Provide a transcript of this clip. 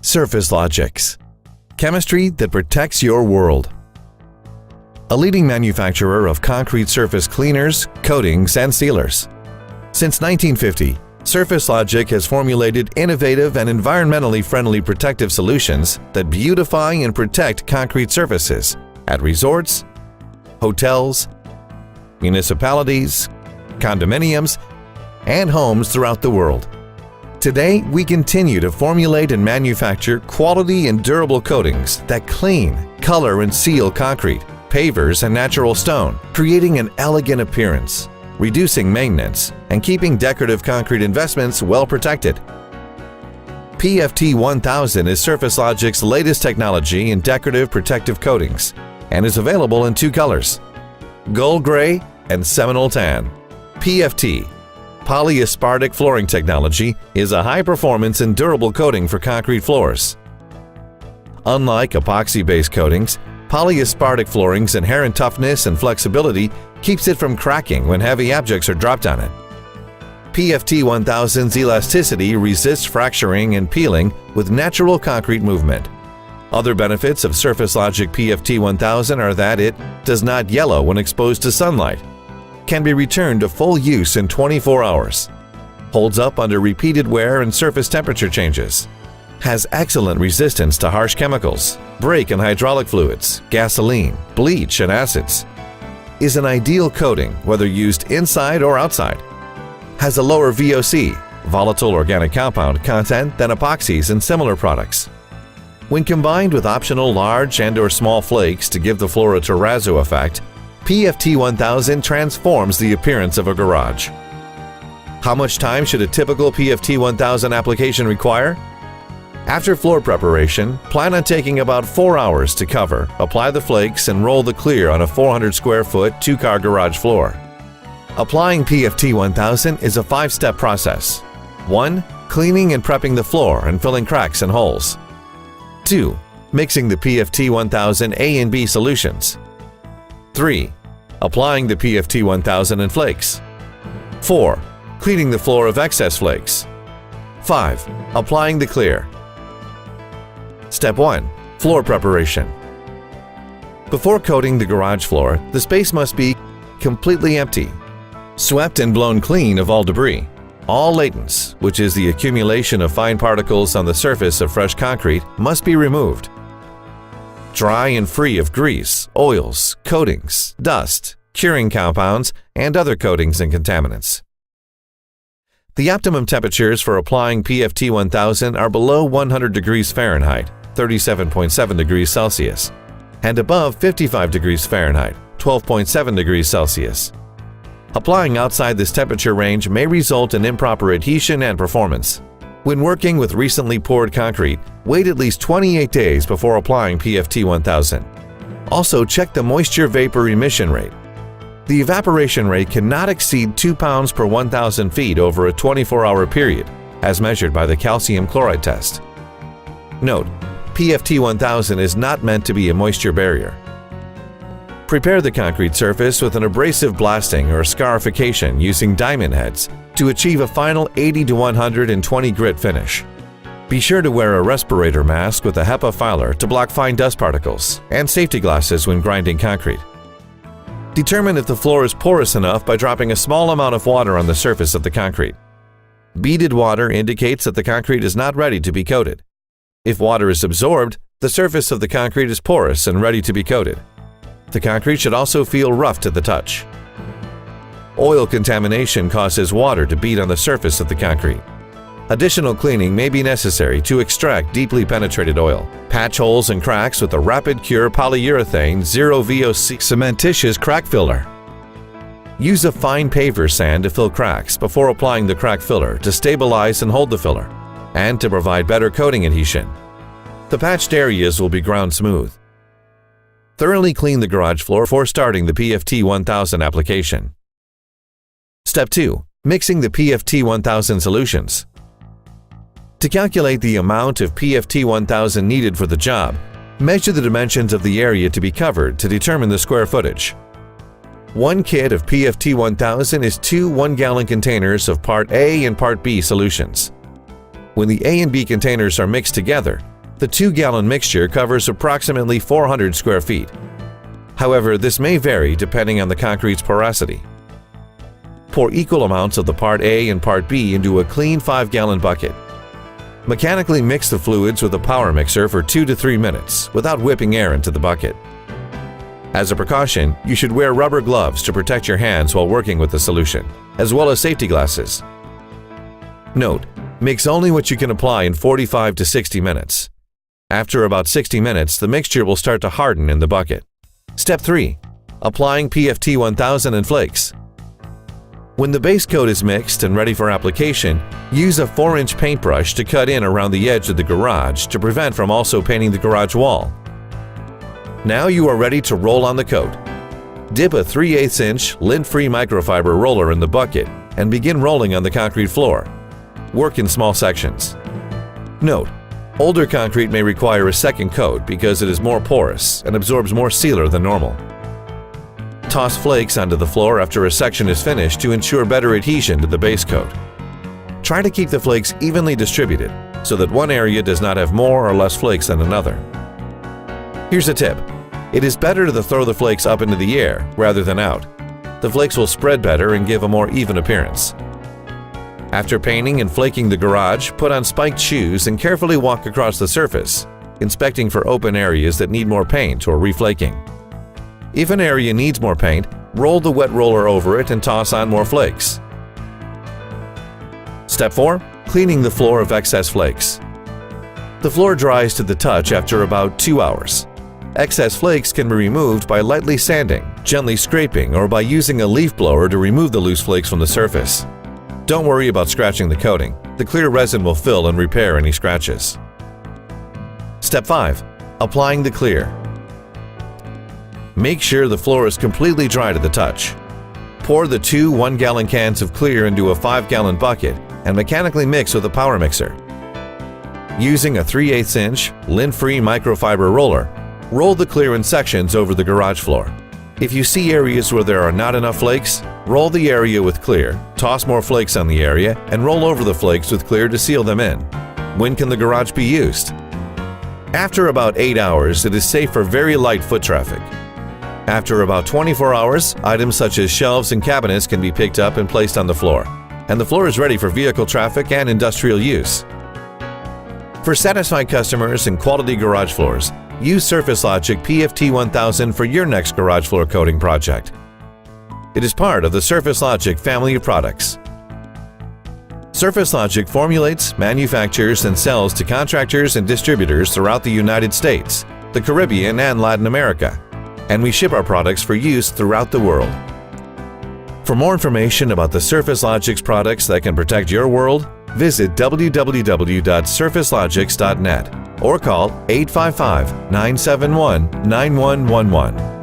Surface Logics. Chemistry that protects your world. A leading manufacturer of concrete surface cleaners, coatings, and sealers. Since 1950, Surface Logic has formulated innovative and environmentally friendly protective solutions that beautify and protect concrete surfaces at resorts, hotels, municipalities, condominiums, and homes throughout the world. Today, we continue to formulate and manufacture quality and durable coatings that clean, color, and seal concrete, pavers, and natural stone, creating an elegant appearance, reducing maintenance, and keeping decorative concrete investments well protected. PFT 1000 is Surface Logic's latest technology in decorative protective coatings and is available in two colors, gold gray and Seminole tan. PFT, polyaspartic flooring technology, is a high-performance and durable coating for concrete floors. Unlike epoxy-based coatings, polyaspartic flooring's inherent toughness and flexibility keeps it from cracking when heavy objects are dropped on it. PFT 1000's elasticity resists fracturing and peeling with natural concrete movement. Other benefits of Surface Logic PFT 1000 are that it does not yellow when exposed to sunlight, can be returned to full use in 24 hours, holds up under repeated wear and surface temperature changes, has excellent resistance to harsh chemicals, brake and hydraulic fluids, gasoline, bleach, and acids, is an ideal coating whether used inside or outside, has a lower VOC, volatile organic compound content, than epoxies and similar products. When combined with optional large and/or small flakes to give the floor a terrazzo effect, PFT 1000 transforms the appearance of a garage. How much time should a typical PFT 1000 application require? After floor preparation, plan on taking about 4 hours to cover, apply the flakes, and roll the clear on a 400 square foot, 2-car garage floor. Applying PFT 1000 is a 5-step process. 1. Cleaning and prepping the floor and filling cracks and holes. 2. Mixing the PFT 1000 A and B solutions. 3. Applying the PFT 1000 in flakes. 4. Cleaning the floor of excess flakes. 5. Applying the clear. Step 1. Floor preparation. Before coating the garage floor, the space must be completely empty, swept and blown clean of all debris. All latents, which is the accumulation of fine particles on the surface of fresh concrete, must be removed. Dry and free of grease, oils, coatings, dust, curing compounds, and other coatings and contaminants. The optimum temperatures for applying PFT 1000 are below 100 degrees Fahrenheit, 37.7 degrees Celsius, and above 55 degrees Fahrenheit, 12.7 degrees Celsius. Applying outside this temperature range may result in improper adhesion and performance. When working with recently poured concrete, wait at least 28 days before applying PFT 1000. Also, check the moisture vapor emission rate. The evaporation rate cannot exceed 2 pounds per 1,000 feet over a 24-hour period, as measured by the calcium chloride test. Note: PFT 1000 is not meant to be a moisture barrier. Prepare the concrete surface with an abrasive blasting or scarification using diamond heads to achieve a final 80 to 120 grit finish. Be sure to wear a respirator mask with a HEPA filer to block fine dust particles, and safety glasses when grinding concrete. Determine if the floor is porous enough by dropping a small amount of water on the surface of the concrete. Beaded water indicates that the concrete is not ready to be coated. If water is absorbed, the surface of the concrete is porous and ready to be coated. The concrete should also feel rough to the touch. Oil contamination causes water to bead on the surface of the concrete. Additional cleaning may be necessary to extract deeply penetrated oil. Patch holes and cracks with a rapid cure polyurethane 0 VOC cementitious crack filler. Use a fine paver sand to fill cracks before applying the crack filler to stabilize and hold the filler, and to provide better coating adhesion. The patched areas will be ground smooth. Thoroughly clean the garage floor before starting the PFT 1000 application. Step 2. Mixing the PFT 1000 solutions. To calculate the amount of PFT 1000 needed for the job, measure the dimensions of the area to be covered to determine the square footage. One kit of PFT 1000 is 2 1-gallon containers of Part A and Part B solutions. When the A and B containers are mixed together, The 2-gallon mixture covers approximately 400 square feet. However, this may vary depending on the concrete's porosity. Pour equal amounts of the Part A and Part B into a clean 5-gallon bucket. Mechanically mix the fluids with a power mixer for 2 to 3 minutes without whipping air into the bucket. As a precaution, you should wear rubber gloves to protect your hands while working with the solution, as well as safety glasses. Note: mix only what you can apply in 45 to 60 minutes. After about 60 minutes, the mixture will start to harden in the bucket. Step 3. Applying PFT 1000 in flakes. When the base coat is mixed and ready for application, use a 4-inch paintbrush to cut in around the edge of the garage to prevent from also painting the garage wall. Now you are ready to roll on the coat. Dip a 3/8-inch lint-free microfiber roller in the bucket and begin rolling on the concrete floor. Work in small sections. Note: older concrete may require a second coat because it is more porous and absorbs more sealer than normal. Toss flakes onto the floor after a section is finished to ensure better adhesion to the base coat. Try to keep the flakes evenly distributed so that one area does not have more or less flakes than another. Here's a tip: it is better to throw the flakes up into the air rather than out. The flakes will spread better and give a more even appearance. After painting and flaking the garage, put on spiked shoes and carefully walk across the surface, inspecting for open areas that need more paint or reflaking. If an area needs more paint, roll the wet roller over it and toss on more flakes. Step 4. Cleaning the floor of excess flakes. The floor dries to the touch after about 2 hours. Excess flakes can be removed by lightly sanding, gently scraping, or by using a leaf blower to remove the loose flakes from the surface. Don't worry about scratching the coating. The clear resin will fill and repair any scratches. Step 5. Applying the clear. Make sure the floor is completely dry to the touch. Pour the 2 1-gallon cans of clear into a 5-gallon bucket and mechanically mix with a power mixer. Using a 3/8-inch lint-free microfiber roller, roll the clear in sections over the garage floor. If you see areas where there are not enough flakes, roll the area with clear, toss more flakes on the area, and roll over the flakes with clear to seal them in. When can the garage be used? After about 8 hours, it is safe for very light foot traffic. After about 24 hours, items such as shelves and cabinets can be picked up and placed on the floor, and the floor is ready for vehicle traffic and industrial use. For satisfied customers and quality garage floors, use Surface Logic PFT 1000 for your next garage floor coating project. It is part of the Surface Logic family of products. Surface Logic formulates, manufactures, and sells to contractors and distributors throughout the United States, the Caribbean, and Latin America, and we ship our products for use throughout the world. For more information about the Surface Logic's products that can protect your world, visit www.surfacelogics.net or call 855-971-9111.